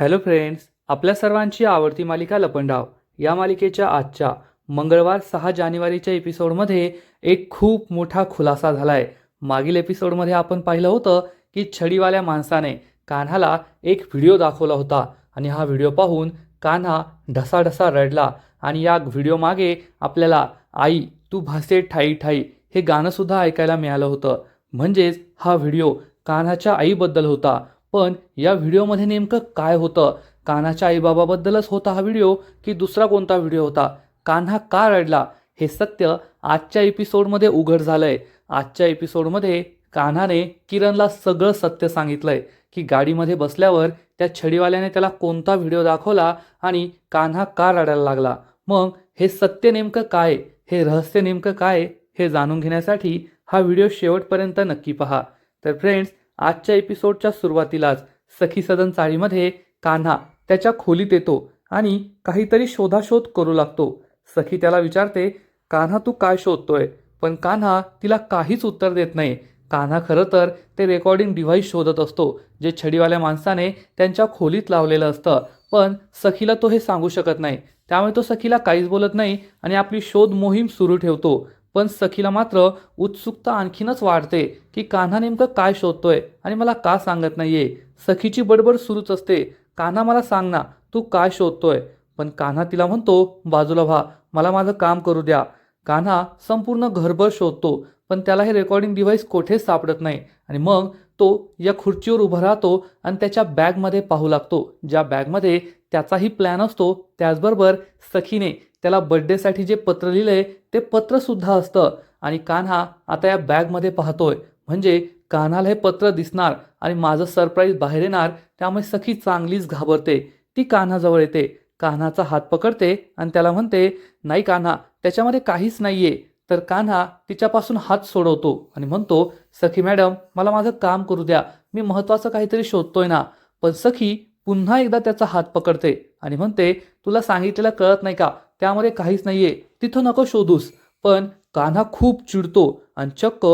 Hello friends, आपल्या सर्वांची आवडती मालिका लपंडाव या मालिकेच्या आजच्या मंगळवार 6 जानेवारीच्या एपिसोडमध्ये एक खूप मोठा खुलासा झालाय. मागील एपिसोडमध्ये आपण पाहिलं होतं की छडीवाल्या माणसाने कान्हाला एक व्हिडिओ दाखवला होता आणि हा व्हिडिओ पाहून कान्हा ढसाढसा रडला आणि या व्हिडिओ मागे आपल्याला आई तू भासे ठाई ठाई हे गाणं सुद्धा ऐकायला मिळालं होतं. म्हणजेच हा व्हिडिओ कान्हाच्या आईबद्दल होता. पण या व्हिडिओमध्ये नेमकं काय होतं? कान्हाच्या आईबाबाबद्दलच होता हा व्हिडिओ की दुसरा कोणता व्हिडिओ होता? कान्हा का रडला? हे सत्य आजच्या एपिसोडमध्ये उघड झालंय. आजच्या एपिसोडमध्ये कान्हाने किरणला सगळं सत्य सांगितलंय की गाडीमध्ये बसल्यावर त्या छडीवाल्याने त्याला कोणता व्हिडिओ दाखवला आणि कान्हा का रडायला लागला. मग हे सत्य नेमकं काय, हे रहस्य नेमकं काय हे जाणून घेण्यासाठी हा व्हिडिओ शेवटपर्यंत नक्की पहा. तर फ्रेंड्स, आजच्या एपिसोडच्या सुरुवातीलाच सखी सदन चाळीमध्ये कान्हा त्याच्या खोलीत येतो आणि काहीतरी शोधाशोध करू लागतो. सखी त्याला विचारते, कान्हा तू काय शोधतोय? पण कान्हा तिला काहीच उत्तर देत नाही. कान्हा खरं तर ते रेकॉर्डिंग डिव्हाइस शोधत असतो जे छडीवाल्या माणसाने त्यांच्या खोलीत लावलेलं असतं. पण सखीला तो हे सांगू शकत नाही. त्यामुळे तो सखीला काहीच बोलत नाही आणि आपली शोध मोहीम सुरू ठेवतो. पण सखीला मात्र उत्सुकता आणखीनच वाढते की कान्हा नेमकं काय शोधतोय आणि मला का सांगत नाहीये. सखीची बडबड सुरूच असते, कान्हा मला सांग ना, तू काय शोधतोय? पण कान्हा तिला म्हणतो, बाजूला व्हा, मला माझं काम करू द्या. कान्हा संपूर्ण घरभर शोधतो पण त्याला हे रेकॉर्डिंग डिव्हाइस कुठेच सापडत नाही आणि मग तो या खुर्चीवर उभा राहतो आणि त्याच्या बॅगमध्ये पाहू लागतो, ज्या बॅगमध्ये त्याचाही प्लॅन असतो. त्याचबरोबर सखीने त्याला बर्थडेसाठी जे पत्र लिहिलंय ते पत्र सुद्धा असतं आणि कान्हा आता या बॅगमध्ये पाहतोय. म्हणजे कान्हाला हे पत्र दिसणार आणि माझं सरप्राईज बाहेर येणार. त्यामुळे सखी चांगलीच घाबरते. ती कान्हाजवळ येते, कान्हाचा हात पकडते आणि त्याला म्हणते, नाही कान्हा, त्याच्यामध्ये काहीच नाहीये. तर कान्हा तिच्यापासून हात सोडवतो आणि म्हणतो, सखी मॅडम, मला माझं काम करू द्या, मी महत्त्वाचं काहीतरी शोधतोय ना. पण सखी पुन्हा एकदा त्याचा हात पकडते आणि म्हणते, तुला सांगितलेलं कळत नाही का? त्यामध्ये काहीच नाहीये, तिथं नको शोधूस. पण कान्हा खूप चिडतो आणि चक्क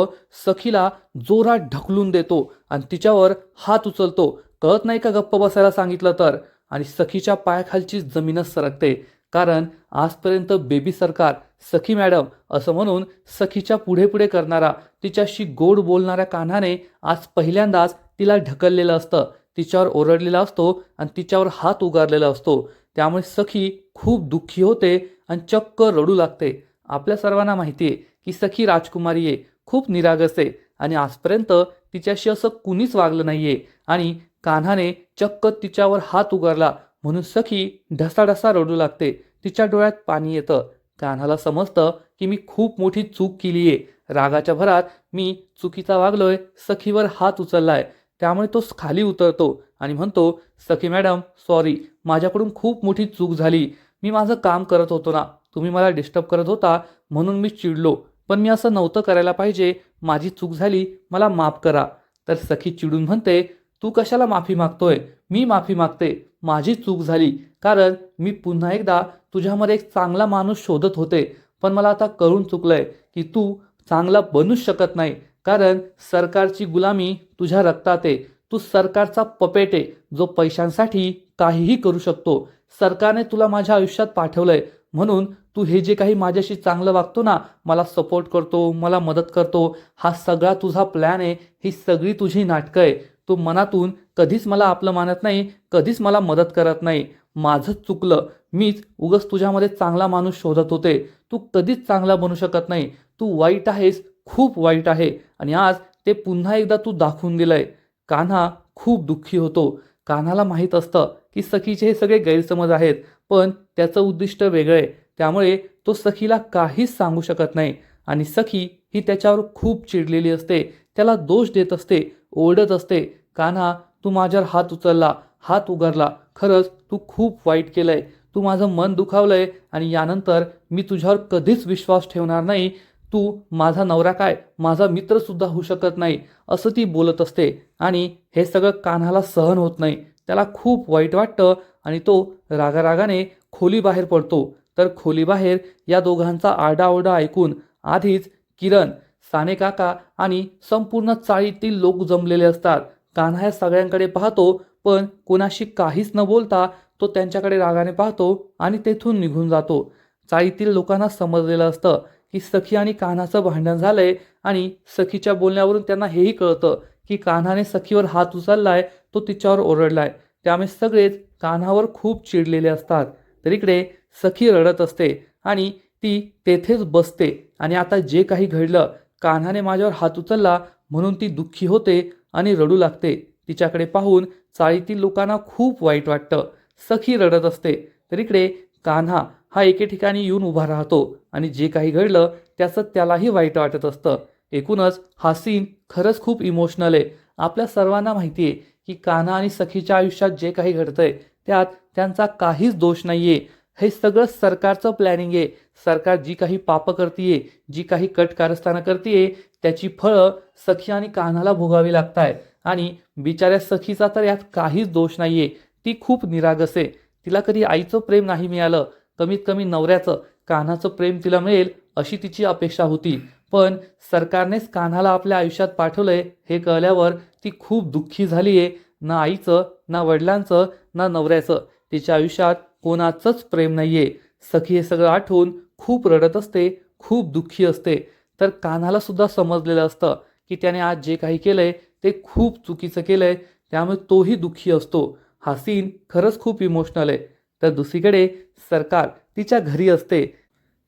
सखीला जोरात ढकलून देतो आणि तिच्यावर हात उचलतो. कळत नाही का गप्प बसायला सांगितलं तर? आणि सखीच्या पायाखालची जमीनच सरकते. कारण आजपर्यंत बेबी सरकार, सखी मॅडम असं म्हणून सखीच्या पुढे पुढे करणारा, तिच्याशी गोड बोलणाऱ्या कान्हाने आज पहिल्यांदाच तिला ढकललेलं असतं, तिच्यावर ओरडलेला असतो आणि तिच्यावर हात उगारलेला असतो. त्यामुळे सखी खूप दुःखी होते आणि चक्क रडू लागते. आपल्या सर्वांना माहिती आहे की सखी राजकुमारी आहे, खूप निरागस आहे आणि आजपर्यंत तिच्याशी असं कुणीच वागलं नाहीये आणि कान्हाने चक्क तिच्यावर हात उगारला म्हणून सखी ढसाढसा रडू लागते. तिच्या डोळ्यात पाणी येतं. कान्हाला समजतं की मी खूप मोठी चूक केली आहे. रागाच्या भरात मी चुकीचा वागलोय, सखीवर हात उचललाय. त्यामुळे तो खाली उतरतो आणि म्हणतो, सखी मॅडम सॉरी, माझ्याकडून खूप मोठी चूक झाली. मी माझं काम करत होतो ना, तुम्ही मला डिस्टर्ब करत होता म्हणून मी चिडलो. पण मी असं नव्हतं करायला पाहिजे, माझी चूक झाली, मला माफ करा. तर सखी चिडून म्हणते, तू कशाला माफी मागतोय? मी माफी मागते, माझी चूक झाली. कारण मी पुन्हा एकदा तुझ्यामध्ये एक चांगला माणूस शोधत होते. पण मला आता कळून चुकलंय की तू चांगला बनूच शकत नाही. कारण सरकारची गुलामी तुझ्या रक्तात आहे. तू सरकारचा पपेट आहे जो पैशांसाठी काहीही करू शकतो. सरकारने तुला माझ्या आयुष्यात पाठवलंय म्हणून तू हे जे काही माझ्याशी चांगलं वागतो ना, मला सपोर्ट करतो, मला मदत करतो, हा सगळा तुझा प्लॅन आहे. ही सगळी तुझी नाटकं आहे. तू मनातून कधीच मला आपलं मानत नाही, कधीच मला मदत करत नाही. माझंच चुकलं, मीच उगाच तुझ्यामध्ये चांगला माणूस शोधत होते. तू कधीच चांगला बनू शकत नाही. तू वाईट आहेस, खूप वाईट आहे आणि आज ते पुन्हा एकदा तू दाखवून दिलंय. कान्हा खूप दुःखी होतो. कान्हाला माहीत असतं की सखीचे हे सगळे गैरसमज आहेत, पण त्याचं उद्दिष्ट वेगळं आहे. त्यामुळे तो सखीला काहीच सांगू शकत नाही आणि सखी ही त्याच्यावर खूप चिडलेली असते. त्याला दोष देत असते, ओरडत असते, कान्हा तू माझ्यावर हात उचलला, हात उगारला, खरंच तू खूप वाईट केलंय, तू माझं मन दुखावलंय आणि यानंतर मी तुझ्यावर कधीच विश्वास ठेवणार नाही. तू माझा नवरा काय, माझा मित्रसुद्धा होऊ शकत नाही, असं ती बोलत असते. आणि हे सगळं कान्हाला सहन होत नाही. त्याला खूप वाईट वाटतं आणि तो रागारागाने खोलीबाहेर पडतो. तर खोलीबाहेर या दोघांचा आरडाओरडा ऐकून आधीच किरण, साने काका आणि संपूर्ण चाळीतील लोक जमलेले असतात. कान्हा या सगळ्यांकडे पाहतो पण कोणाशी काहीच न बोलता तो त्यांच्याकडे रागाने पाहतो आणि तेथून निघून जातो. चाळीतील लोकांना समजलेलं असतं की सखी आणि कान्हाचं भांडण झालंय आणि सखीच्या बोलण्यावरून त्यांना हेही कळतं की कान्हाने सखीवर हात उचललाय, तो तिच्यावर ओरडलाय. त्यामुळे सगळेच कान्हावर खूप चिडलेले असतात. तर इकडे सखी रडत असते आणि ती तेथेच बसते आणि आता जे काही घडलं, कान्हाने माझ्यावर हात उचलला म्हणून ती दुःखी होते आणि रडू लागते. तिच्याकडे पाहून चाळीतील लोकांना खूप वाईट वाटतं. सखी रडत असते. तर इकडे कान्हा हा एके ठिकाणी येऊन उभा राहतो आणि जे काही घडलं त्याचं त्यालाही वाईट वाटत असतं. एकूणच हा सीन खरंच खूप इमोशनल आहे. आपल्या सर्वांना माहिती आहे की कान्हा आणि सखीच्या आयुष्यात जे काही घडतंय त्यात त्यांचा काहीच दोष नाहीये. हे सगळं सरकारचं प्लॅनिंग आहे. सरकार जी काही पापं करतीये, जी काही कटकारस्थानं करतीये, त्याची फळं सखी आणि कान्हाला भोगावी लागतायत. आणि बिचाऱ्या सखीचा तर यात काहीच दोष नाहीये. ती खूप निरागस आहे. तिला कधी आईचं प्रेम नाही मिळालं, कमीत कमी नवऱ्याचं, कान्हाचं प्रेम तिला मिळेल अशी तिची अपेक्षा होती. पण सरकारनेच कान्हाला आपल्या आयुष्यात पाठवलंय हे कळल्यावर ती खूप दुःखी झालीये. ना आईचं, ना वडिलांचं, ना नवऱ्याचं, तिच्या आयुष्यात कोणाचंच प्रेम नाहीये. सखी हे सगळं आठवून खूप रडत असते, खूप दुःखी असते. तर कान्हाला सुद्धा समजलेलं असतं की त्याने आज जे काही केलंय ते खूप चुकीचं केलंय, त्यामुळे तोही दुःखी असतो. हा सीन खरंच खूप इमोशनल आहे. तर दुसरीकडे सरकार तिच्या घरी असते.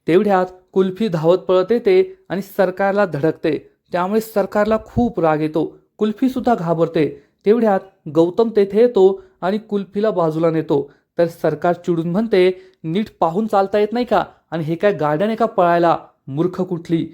तेवढ्यात कुल्फी धावत पळत येते आणि सरकारला धडकते. त्यामुळे सरकारला खूप राग येतो. कुल्फी सुद्धा घाबरते. तेवढ्यात गौतम तेथे येतो आणि कुल्फीला बाजूला नेतो. तर सरकार चिडून म्हणते, नीट पाहून चालता येत नाही का? आणि हे काय गार्डन आहे का पळायला, मूर्ख कुठली.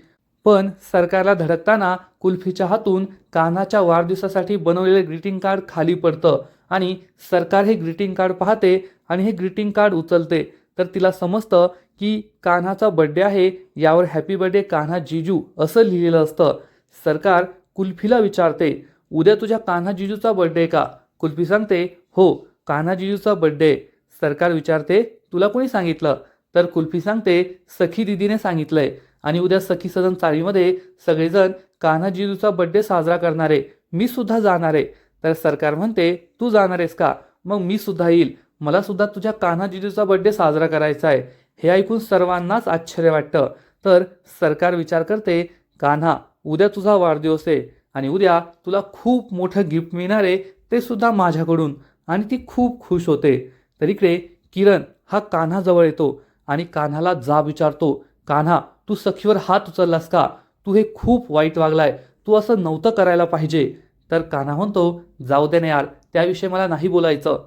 पण सरकारला धडकताना कुल्फीच्या हातून कान्हाच्या वाढदिवसासाठी बनवलेले ग्रीटिंग कार्ड खाली पडतं आणि सरकार हे ग्रीटिंग कार्ड पाहते आणि हे ग्रीटिंग कार्ड उचलते. तर तिला समजतं की कान्हाचा बड्डे आहे, यावर हॅपी बर्थडे कान्हा जीजू असं लिहिलेलं असतं. सरकार कुल्फीला विचारते, उद्या तुझ्या कान्हा जीजूचा बड्डे का? कुल्फी सांगते, हो, कान्हा जीजूचा बड्डे. सरकार विचारते, तुला कोणी सांगितलं? तर कुल्फी सांगते, सखी दिदीने सांगितलंय आणि उद्या सखी सदन चाळीमध्ये सगळेजण कान्हा जीजूचा बड्डे साजरा करणार आहे. मी सुद्धा जाणार आहे. तर सरकार म्हणते, तू जाणार आहेस का? मग मी सुद्धा येईल. मला सुद्धा तुझ्या कान्हा जीजूचा बड्डे साजरा करायचा आहे. हे ऐकून सर्वांनाच आश्चर्य वाटतं. तर सरकार विचार करते, कान्हा, उद्या तुझा वाढदिवस आहे आणि उद्या तुला खूप मोठं गिफ्ट मिळणार आहे, ते सुद्धा माझ्याकडून. आणि ती खूप खुश होते. तर इकडे किरण हा कान्हाजवळ येतो आणि कान्हाला जाब विचारतो, कान्हा, तू सखीवर हात उचललास का? तू हे खूप वाईट वागलाय. तू असं नव्हतं करायला पाहिजे. तर कान्हा म्हणतो, जाऊ दे ना यार, त्याविषयी मला नाही बोलायचं.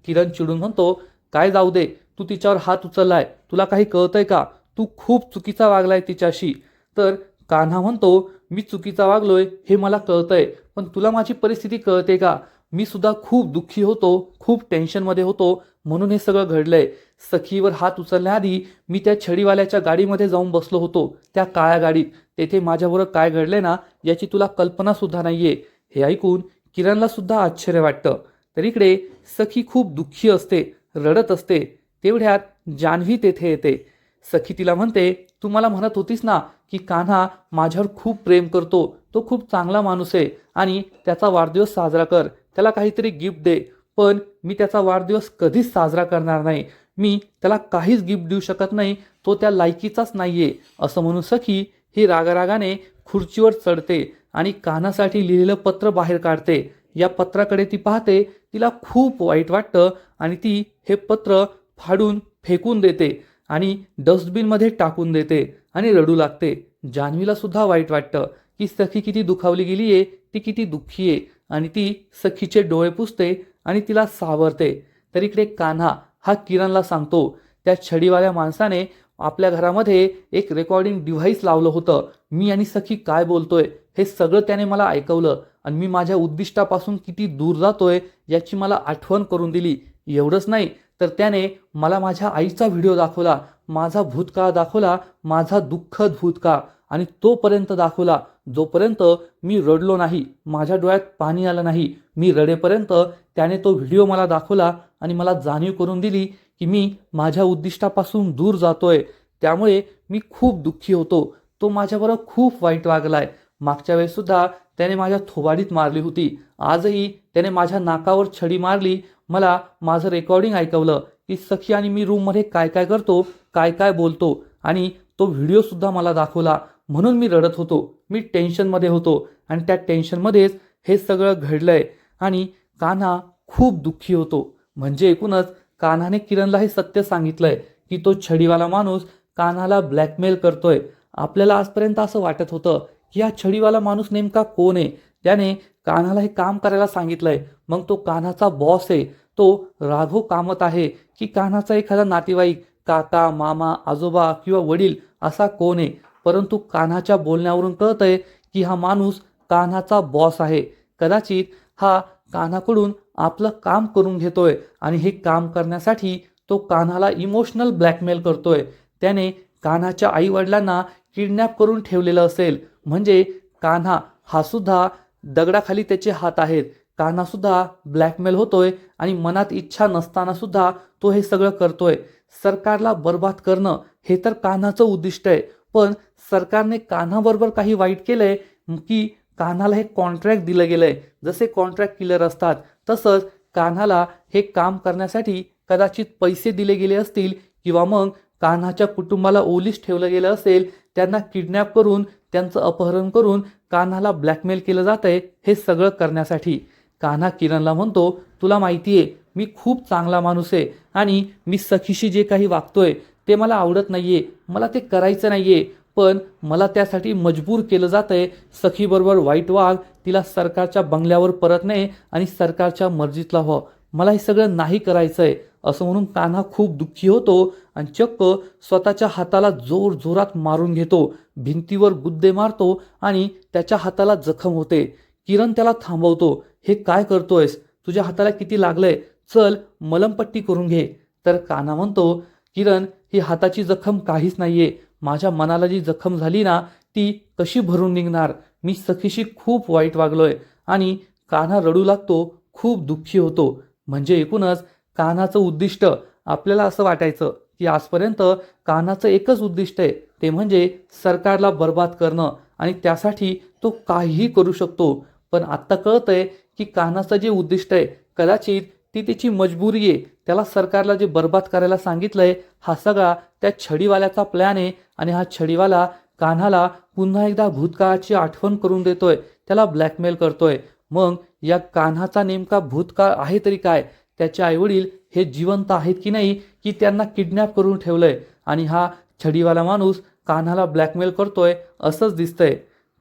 किरण चिडून म्हणतो, काय जाऊ दे, तू तिच्यावर हात उचललाय, तुला काही कळतंय का? तू खूप चुकीचा वागलाय तिच्याशी. तर कान्हा म्हणतो, मी चुकीचा वागलोय हे मला कळतंय, पण तुला माझी परिस्थिती कळते का? मी सुद्धा खूप दुःखी होतो, खूप टेन्शनमध्ये होतो, म्हणून हे सगळं घडलंय. सखीवर हात उचलण्याआधी मी त्या छडीवाल्याच्या गाडीमध्ये जाऊन बसलो होतो, त्या काळ्या गाडीत. तेथे माझ्याबरोबर काय घडलंय ना, याची तुला कल्पना सुद्धा नाहीये. हे ऐकून किरणला सुद्धा आश्चर्य वाटतं. तर इकडे सखी खूप दुःखी असते, रडत असते. तेवढ्यात जान्हवी तेथे येते. सखी तिला म्हणते, तू मला म्हणत होतीस ना की कान्हा माझ्यावर खूप प्रेम करतो, तो खूप चांगला माणूस आहे आणि त्याचा वाढदिवस साजरा कर, त्याला काहीतरी गिफ्ट दे. पण मी त्याचा वाढदिवस कधीच साजरा करणार नाही. मी त्याला काहीच गिफ्ट देऊ शकत नाही, तो त्या लायकीचाच नाहीये. असं म्हणून सखी ही रागारागाने खुर्चीवर चढते आणि कान्हासाठी लिहिलेलं पत्र बाहेर काढते. या पत्राकडे ती पाहते, तिला खूप वाईट वाटतं आणि ती हे पत्र फाडून फेकून देते आणि डस्टबिनमध्ये टाकून देते आणि रडू लागते. जान्हवीला सुद्धा वाईट वाटतं की सखी किती दुखावली गेली आहे, ती किती दुःखी आहे आणि ती सखीचे डोळे पुसते आणि तिला सावरते. तर इकडे कान्हा हा किरणला सांगतो, त्या छडीवाल्या माणसाने आपल्या घरामध्ये एक रेकॉर्डिंग डिव्हाइस लावलं होतं. मी आणि सखी काय बोलतोय हे सगळं त्याने मला ऐकवलं आणि मी माझ्या उद्दिष्टापासून किती दूर जातोय याची मला आठवण करून दिली. एवढंच नाही तर त्याने मला माझ्या आईचा व्हिडिओ दाखवला, माझा भूतकाळ दाखवला, माझा दुःखद भूतकाळ, आणि तोपर्यंत दाखवला जोपर्यंत मी रडलो नाही, माझ्या डोळ्यात पाणी आलं नाही. मी रडेपर्यंत त्याने तो व्हिडिओ मला दाखवला आणि मला जाणीव करून दिली की मी माझ्या उद्दिष्टापासून दूर जातोय. त्यामुळे मी खूप दुःखी होतो. तो माझ्याबरोबर खूप वाईट वागलाय. मागच्या वेळेस सुद्धा त्याने माझ्या थोबाडीत मारली होती. आजही त्याने माझ्या नाकावर छडी मारली. मला माझं रेकॉर्डिंग ऐकवलं की सखी आणि मी रूममध्ये काय काय करतो, काय काय बोलतो, आणि तो व्हिडिओसुद्धा मला दाखवला. म्हणून मी रडत होतो, मी टेन्शनमध्ये होतो, आणि त्या टेन्शनमध्येच हे सगळं घडलंय. आणि कान्हा खूप दुःखी होतो. म्हणजे एकूणच कान्हाने किरणला हे सत्य सांगितलंय की तो छडीवाला माणूस कान्हाला ब्लॅकमेल करतोय. आपल्याला आजपर्यंत असं वाटत होतं की हा छडीवाला माणूस नेमका कोण आहे. त्याने कान्हाला हे काम करायला सांगितलंय. मग तो कान्हाचा बॉस आहे, तो राघव कामत आहे, की कान्हाचा एखादा नातेवाईक, काका, मामा, आजोबा किंवा वडील असा कोण आहे. परंतु कान्हाच्या बोलण्यावरून कळतंय की हा माणूस कान्हाचा बॉस आहे. कदाचित हा कान्हाकडून आपलं काम करून घेतोय आणि हे काम करण्यासाठी तो कान्हाला इमोशनल ब्लॅकमेल करतोय. त्याने कान्हाच्या आई वडिलांना किडनॅप करून ठेवलेलं असेल. म्हणजे कान्हा हा सुद्धा दगडाखाली त्याचे हात आहेत. कान्हा सुद्धा ब्लॅकमेल होतोय आणि मनात इच्छा नसताना सुद्धा तो हे सगळं करतोय. सरकारला बर्बाद करणं हे तर कान्हाचं उद्दिष्ट आहे. पण सरकारने कान्हाबरोबर काही वाईट केलंय की कान्हाला हे कॉन्ट्रॅक्ट दिलं गेलंय. जसे कॉन्ट्रॅक्ट किलर असतात तसंच कान्हाला हे काम करण्यासाठी कदाचित पैसे दिले गेले असतील, किंवा मग कान्हाच्या कुटुंबाला ओलीस ठेवलं गेलं असेल. त्यांना किडनॅप करून, त्यांचं अपहरण करून कान्हाला ब्लॅकमेल केलं जातंय हे सगळं करण्यासाठी. कान्हा किरणला म्हणतो, तुला माहिती आहे मी खूप चांगला माणूस आहे आणि मी सखीशी जे काही वागतोय ते मला आवडत नाहीये, मला ते करायचं नाहीये, पण मला त्यासाठी मजबूर केलं जातंय. सखीबरोबर वाईट वाग, तिला सरकारच्या बंगल्यावर परत ने आणि सरकारच्या मर्जीतला हो, मला हे सगळं नाही करायचंय, असं म्हणून कान्हा खूप दुःखी होतो आणि चक्क स्वतःच्या हाताला जोर जोरात मारून घेतो. भिंतीवर गुद्दे मारतो आणि त्याच्या हाताला जखम होते. किरण त्याला थांबवतो. हे काय करतोयस, तुझ्या हाताला किती लागलंय, चल मलमपट्टी करून घे. तर कान्हा म्हणतो, किरण ही हाताची जखम काहीच नाहीये, माझ्या मनाला जी जखम झाली ना ती कशी भरून निघणार. मी सखीशी खूप वाईट वागलोय. आणि कान्हा रडू लागतो, खूप दुःखी होतो. म्हणजे एकूणच कान्हाचं उद्दिष्ट, आपल्याला असं वाटायचं की आजपर्यंत कान्हाचं एकच उद्दिष्ट आहे, ते म्हणजे सरकारला बर्बाद करणं, आणि त्यासाठी तो काहीही करू शकतो. पण आत्ता कळतंय की कान्हाचं जे उद्दिष्ट आहे कदाचित ती त्याची मजबुरी आहे. त्याला सरकारला जे बर्बाद करायला सांगितलंय हा सगळा त्या छडीवाल्याचा प्लॅन आहे. आणि हा छडीवाला कान्हाला पुन्हा एकदा भूतकाळाची आठवण करून देतोय, त्याला ब्लॅकमेल करतोय. मग या कान्हाचा नेमका भूतकाळ आहे तरी काय, त्याचे आईवडील हे जिवंत आहेत की नाही, की त्यांना किडनॅप करून ठेवलंय आणि हा छडीवाला माणूस कान्हाला ब्लॅकमेल करतोय असंच दिसतंय.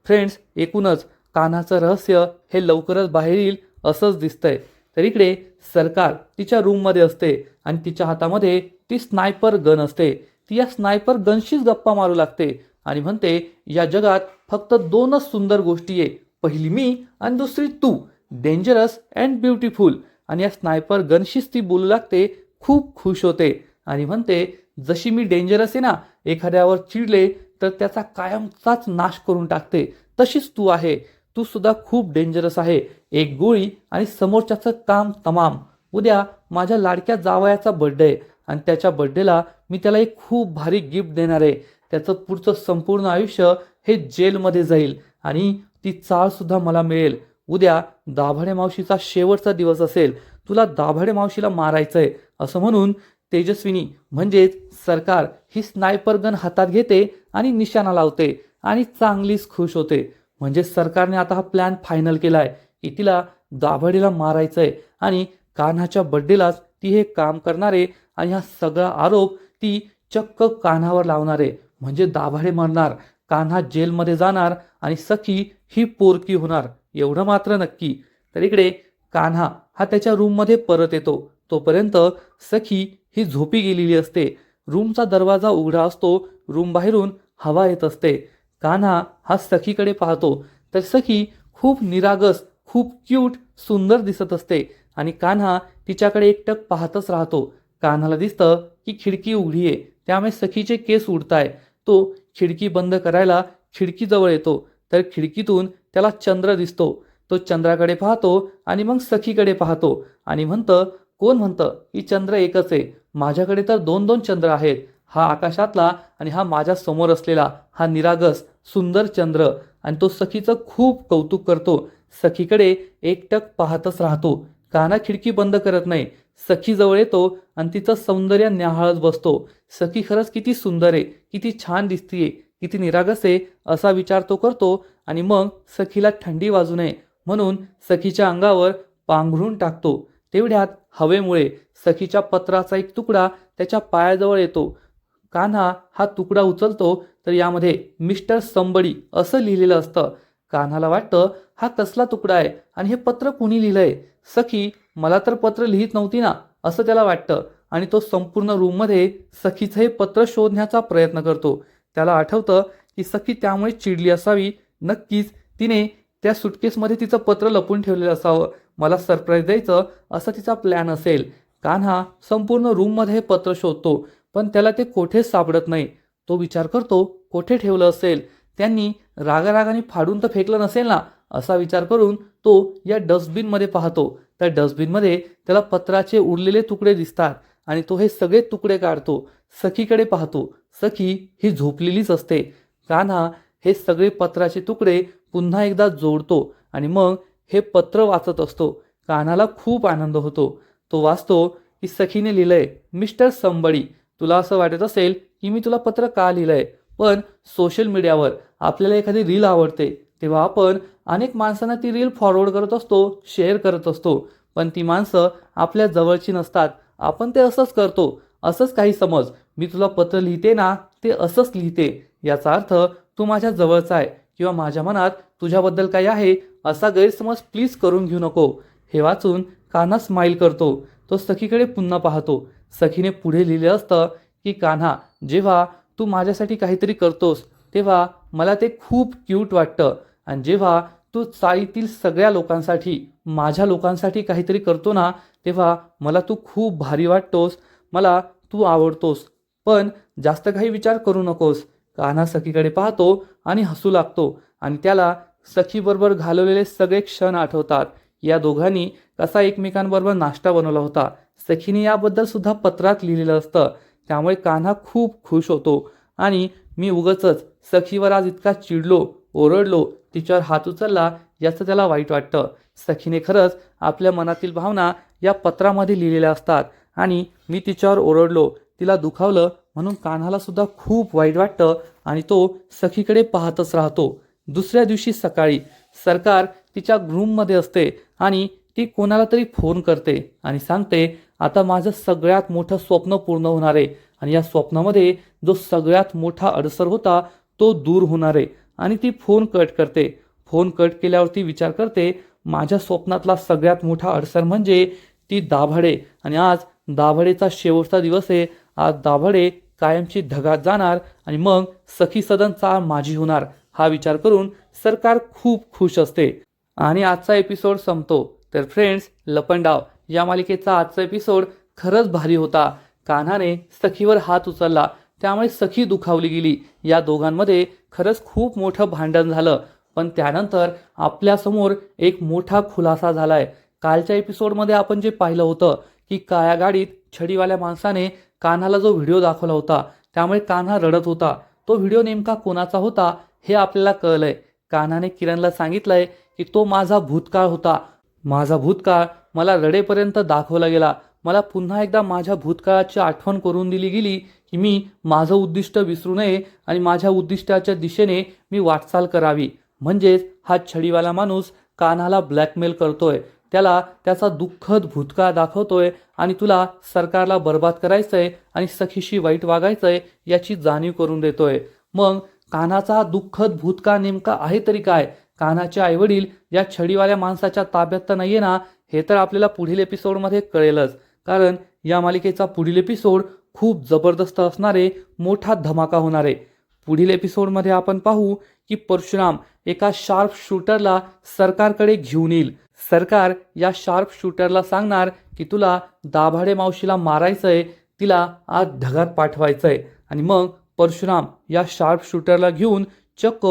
फ्रेंड्स, एकूणच कान्हाचं रहस्य हे लवकरच बाहेर येईल असंच दिसतंय. तर इकडे सरकार तिच्या रूममध्ये असते आणि तिच्या हातामध्ये ती स्नायपर गन असते. ती या स्नायपर गनशीच गप्पा मारू लागते आणि म्हणते, या जगात फक्त दोनच सुंदर गोष्टी आहे, पहिली मी आणि दुसरी तू, डेंजरस अँड ब्युटिफुल. आणि या स्नायपर गनशीच ती बोलू लागते. खूप खुश होते आणि म्हणते, जशी मी डेंजरस आहे ना, एखाद्यावर चिडले तर त्याचा कायमचाच नाश करून टाकते, तशीच तू आहे. तू सुद्धा खूप डेंजरस आहे. एक गोळी आणि समोरच्याचं काम तमाम. उद्या माझ्या लाडक्या जावयाचा बर्थडे आहे आणि त्याच्या बर्थडेला मी त्याला एक खूप भारी गिफ्ट देणार आहे. त्याचं पुढचं संपूर्ण आयुष्य हे जेलमध्ये जाईल आणि ती चाळसुद्धा मला मिळेल. उद्या दाभाडे मावशीचा शेवटचा दिवस असेल, तुला दाभाडे मावशीला मारायचंय, असं म्हणून तेजस्विनी म्हणजेच सरकार ही स्नायपर गन हातात घेते आणि निशाणा लावते आणि चांगलीच खुश होते. म्हणजे सरकारने आता हा प्लॅन फायनल केलाय की तिला दाभाडेला मारायचंय आणि कान्हाच्या बड्डेलाच ती हे काम करणार आहे. आणि हा सगळा आरोप ती चक्क कान्हावर लावणार आहे. म्हणजे दाभाडे मरणार, कान्हा जेलमध्ये जाणार आणि सखी ही पोरकी होणार, एवढं मात्र नक्की. तर इकडे कान्हा हा त्याच्या रूममध्ये परत येतो. तोपर्यंत सखी ही झोपी गेलेली असते. रूमचा दरवाजा उघडा असतो. रूम बाहेरून हवा येत असते. कान्हा हा सखीकडे पाहतो तर सखी खूप निरागस, खूप क्यूट, सुंदर दिसत असते आणि कान्हा तिच्याकडे एकटक पाहतच राहतो. कान्हाला दिसतं की खिडकी उघडी आहे, त्यामुळे सखीचे केस उडताय. तो खिडकी बंद करायला खिडकीजवळ येतो तर खिडकीतून त्याला चंद्र दिसतो. तो चंद्राकडे पाहतो आणि मग सखीकडे पाहतो आणि म्हणतं, कोण म्हणतं की चंद्र एकच आहे, माझ्याकडे तर दोन दोन चंद्र आहेत. हा आकाशातला आणि हा माझ्या समोर असलेला हा निरागस सुंदर चंद्र. आणि तो सखीचं खूप कौतुक करतो. सखीकडे एकटक पाहतच राहतो. कान्हा खिडकी बंद करत नाही. सखी जवळ येतो आणि तिचं सौंदर्य न्याहाळत बसतो. सखी खरंच किती सुंदर आहे, किती छान दिसतीये, किती निरागस आहे असा विचार तो करतो. आणि मग सखीला थंडी वाजू नये म्हणून सखीच्या अंगावर पांघरून टाकतो. तेवढ्यात हवेमुळे सखीच्या पत्राचा एक तुकडा त्याच्या पायाजवळ येतो. कान्हा हा तुकडा उचलतो तर यामध्ये मिस्टर संबडी असं लिहिलेलं असतं. कान्हाला वाटतं हा कसला तुकडा आहे आणि हे पत्र कुणी लिहिलंय. सखी मला तर पत्र लिहित नव्हती ना असं त्याला वाटतं आणि तो संपूर्ण रूममध्ये सखीचं हे पत्र शोधण्याचा प्रयत्न करतो. त्याला आठवतं की सखी त्यामुळे चिडली असावी. नक्कीच तिने त्या सुटकेसमध्ये तिचं पत्र लपून ठेवलेलं असावं. मला सरप्राईज द्यायचं असा तिचा प्लॅन असेल. कान्हा संपूर्ण रूममध्ये हे पत्र शोधतो पण त्याला ते कोठेच सापडत नाही. तो विचार करतो कोठे ठेवलं असेल, त्यांनी रागारागाने फाडून तर फेकलं नसेल ना असा विचार करून तो या डस्टबिनमध्ये पाहतो. त्या डस्टबिनमध्ये त्याला पत्राचे उरलेले तुकडे दिसतात आणि तो हे सगळे तुकडे काढतो. सखीकडे पाहतो. सखी ही झोपलेलीच असते. कान्हा हे सगळे पत्राचे तुकडे पुन्हा एकदा जोडतो आणि मग हे पत्र वाचत असतो. कान्हाला खूप आनंद होतो. तो वाचतो की सखीने लिहिलंय, मिस्टर संबडी, तुला असं वाटत असेल की मी तुला पत्र का लिहिलंय, पण सोशल मीडियावर आपल्याला एखादी रील आवडते तेव्हा आपण अनेक माणसांना ती रील फॉरवर्ड करत असतो, शेअर करत असतो. पण ती माणसं आपल्या जवळची नसतात. आपण ते असंच करतो. असंच काही समज, मी तुला पत्र लिहिते ना ते असंच लिहिते. याचा अर्थ तू माझ्या जवळचा आहे किंवा माझ्या मनात तुझ्याबद्दल काही आहे असा गैरसमज प्लीज करून घेऊ नको. हे वाचून कान्हा स्माईल करतो. तो सखीकडे पुन्हा पाहतो. सखीने पुढे लिहिले असतं की कान्हा, जेव्हा तू माझ्यासाठी काहीतरी करतोस तेव्हा मला ते खूप क्यूट वाटतं आणि जेव्हा तू चाळीतील सगळ्या लोकांसाठी, माझ्या लोकांसाठी काहीतरी करतो ना तेव्हा मला तू खूप भारी वाटतोस. मला तू आवडतोस. पण जास्त काही विचार करू नकोस. कान्हा सखीकडे पाहतो आणि हसू लागतो आणि त्याला सखीबरोबर घालवलेले सगळे क्षण आठवतात. या दोघांनी कसा एकमेकांबरोबर नाश्ता बनवला होता. सखीने याबद्दल सुद्धा पत्रात लिहिलेलं असतं. त्यामुळे कान्हा खूप खुश होतो आणि मी उगाचच सखीवर आज इतका चिडलो, ओरडलो, तिच्यावर हात उचलला याचं त्याला वाईट वाटतं. सखीने खरंच आपल्या मनातील भावना या पत्रामध्ये लिहिलेल्या असतात आणि मी तिच्यावर ओरडलो, तिला दुखावलं म्हणून कान्हाला सुद्धा खूप वाईट वाटतं आणि तो सखीकडे पाहतच राहतो. दुसऱ्या दिवशी सकाळी सरकार तिच्या रूममध्ये असते आणि ती कोणाला तरी फोन करते आणि सांगते आता माझं सगळ्यात मोठं स्वप्न पूर्ण होणार आहे आणि या स्वप्नामध्ये जो सगळ्यात मोठा अडसर होता तो दूर होणार आहे. आणि ती फोन कट करते. फोन कट केल्यावरती विचार करते माझ्या स्वप्नातला सगळ्यात मोठा अडसर म्हणजे ती दाभाडे आणि आज दाभाडेचा शेवटचा दिवस आहे. आज दाभाडे कायमची ढगात जाणार आणि मग सखी सदन चाळ माझी होणार. हा विचार करून सरकार खूप खुश असते आणि आजचा एपिसोड संपतो. तर फ्रेंड्स, लपंडाव या मालिकेचा आजचा एपिसोड खरंच भारी होता. कान्हाने सखीवर हात उचलला त्यामुळे सखी दुखावली गेली. या दोघांमध्ये खरंच खूप मोठं भांडण झालं. पण त्यानंतर आपल्यासमोर एक मोठा खुलासा झालाय. कालच्या एपिसोडमध्ये आपण जे पाहिलं होतं की काळ्या गाडीत छडीवाल्या माणसाने कान्हाला जो व्हिडिओ दाखवला होता त्यामुळे कान्हा रडत होता. तो व्हिडिओ नेमका कोणाचा होता हे आपल्याला कळलंय. कान्हाने किरणला सांगितलंय की तो माझा भूतकाळ होता. माझा भूतकाळ मला रडेपर्यंत दाखवला गेला. मला पुन्हा एकदा माझ्या भूतकाळाची आठवण करून दिली गेली की मी माझं उद्दिष्ट विसरू नये आणि माझ्या उद्दिष्टाच्या दिशेने मी वाटचाल करावी. म्हणजेच हा छडीवाला माणूस कान्हाला ब्लॅकमेल करतोय, त्याला त्याचा दुःखद भूतकाळ दाखवतोय आणि तुला सरकारला बर्बाद करायचंय आणि सखीशी वाईट वागायचंय याची जाणीव करून देतोय. मग कान्हाचा दुःखद भूतकाळ नेमका आहे तरी काय? कान्हाचे आईवडील या छडीवाल्या माणसाच्या ताब्यात तर नाहीये ना? हे तर आपल्याला पुढील एपिसोडमध्ये कळेलच. कारण या मालिकेचा पुढील एपिसोड खूप जबरदस्त असणारे, मोठा धमाका होणार आहे. पुढील एपिसोडमध्ये आपण पाहू की परशुराम एका शार्प शूटरला सरकारकडे घेऊन येईल. सरकार या शार्प शूटरला सांगणार की तुला दाभाडे मावशीला मारायचंय, तिला आज ढगात पाठवायचंय. आणि मग परशुराम या शार्प शूटरला घेऊन चक्क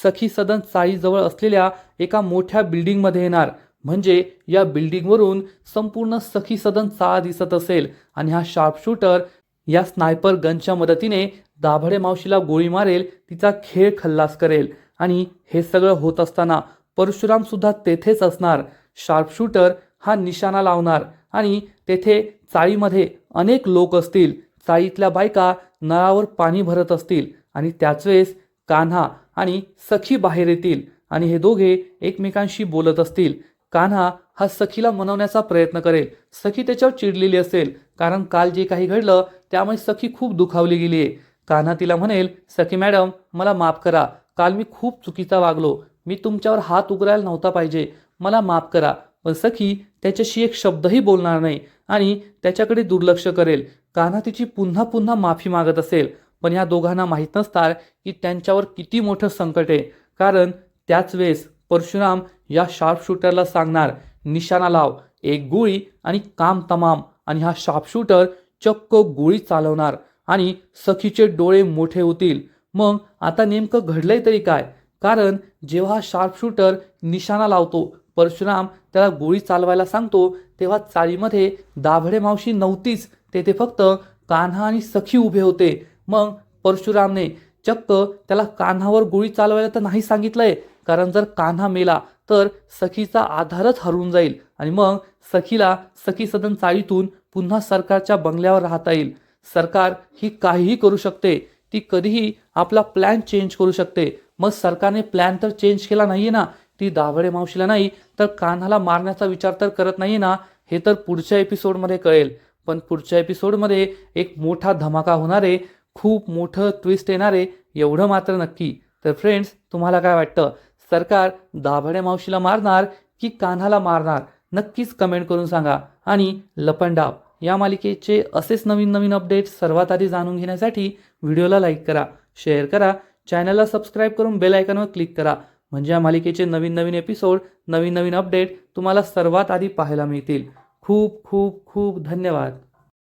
सखी सदन चाळीजवळ असलेल्या एका मोठ्या बिल्डिंगमध्ये येणार. म्हणजे या बिल्डिंगवरून संपूर्ण सखी सदन चाळ दिसत असेल आणि हा शार्प शूटर या स्नायपर गनच्या मदतीने दाभाडे मावशीला गोळी मारेल, तिचा खेळ खल्लास करेल. आणि हे सगळं होत असताना परशुराम सुद्धा तेथेच असणार. शार्पशूटर हा निशाणा लावणार आणि तेथे चाळीमध्ये अनेक लोक असतील. चाळीतल्या बायका नळावर पाणी भरत असतील आणि त्याच वेळेस कान्हा आणि सखी बाहेर येतील आणि हे दोघे एकमेकांशी बोलत असतील. कान्हा हा सखीला मनवण्याचा प्रयत्न करेल. सखी त्याच्यावर चिडलेली असेल, कारण काल जे काही घडलं त्यामुळे सखी खूप दुखावली गेली आहे. कान्हा तिला म्हणेल, सखी मॅडम मला माफ करा, काल मी खूप चुकीचा वागलो, मी तुमच्यावर हात उघडायला नव्हता पाहिजे, मला माफ करा. पण सखी त्याच्याशी एक शब्दही बोलणार नाही आणि त्याच्याकडे दुर्लक्ष करेल. कान्हा तिची पुन्हा पुन्हा माफी मागत असेल, पण या दोघांना माहीत नसणार की त्यांच्यावर किती मोठं संकट आहे. कारण त्याच वेळेस परशुराम या शार्पशूटरला सांगणार, निशाणा लाव, एक गोळी आणि काम तमाम. आणि हा शार्पशूटर चक्क गोळी चालवणार आणि सखीचे डोळे मोठे होतील. मग आता नेमकं घडलंय तरी काय? कारण जेव्हा हा शार्पशूटर निशाणा लावतो, परशुराम त्याला गोळी चालवायला सांगतो, तेव्हा चाळीमध्ये दाभडे मावशी नव्हतीच. तेथे फक्त कान्हा आणि सखी उभे होते. मग परशुरामने चक्क त्याला कान्हावर गोळी चालवायला तर नाही सांगितलंय, कारण जर कान्हा मेला तर सखीचा आधारच हरवून जाईल आणि मग सखीला सखी सदन चाळीतून पुन्हा सरकारच्या बंगल्यावर राहता येईल. सरकार ही काहीही करू शकते, ती कधीही आपला प्लॅन चेंज करू शकते. मग सरकारने प्लॅन तर चेंज केला नाहीये ना, ती दाभडे मावशीला नाही तर कान्हाला मारण्याचा विचार तर करत नाहीये ना, हे तर पुढच्या एपिसोडमध्ये कळेल. पण पुढच्या एपिसोडमध्ये एक मोठा धमाका होणार आहे, खूप मोठं ट्विस्ट येणार आहे, एवढं मात्र नक्की. तर फ्रेंड्स, तुम्हाला काय वाटतं? सरकार दाभडे मावशीला मारणार की कान्हाला मारणार? नक्कीच कमेंट करून सांगा. आणि लपंडाव या मालिकेचे असेच नवीन नवीन अपडेट्स सर्वात आधी जाणून घेण्यासाठी व्हिडिओला लाईक करा, शेअर करा, चॅनलला सबस्क्राईब करून बेल आयकॉनवर क्लिक करा. म्हणजे या मालिकेचे नवीन नवीन एपिसोड, नवीन नवीन अपडेट तुम्हाला सर्वात आधी पाहायला मिळतील. खूप खूप खूप धन्यवाद.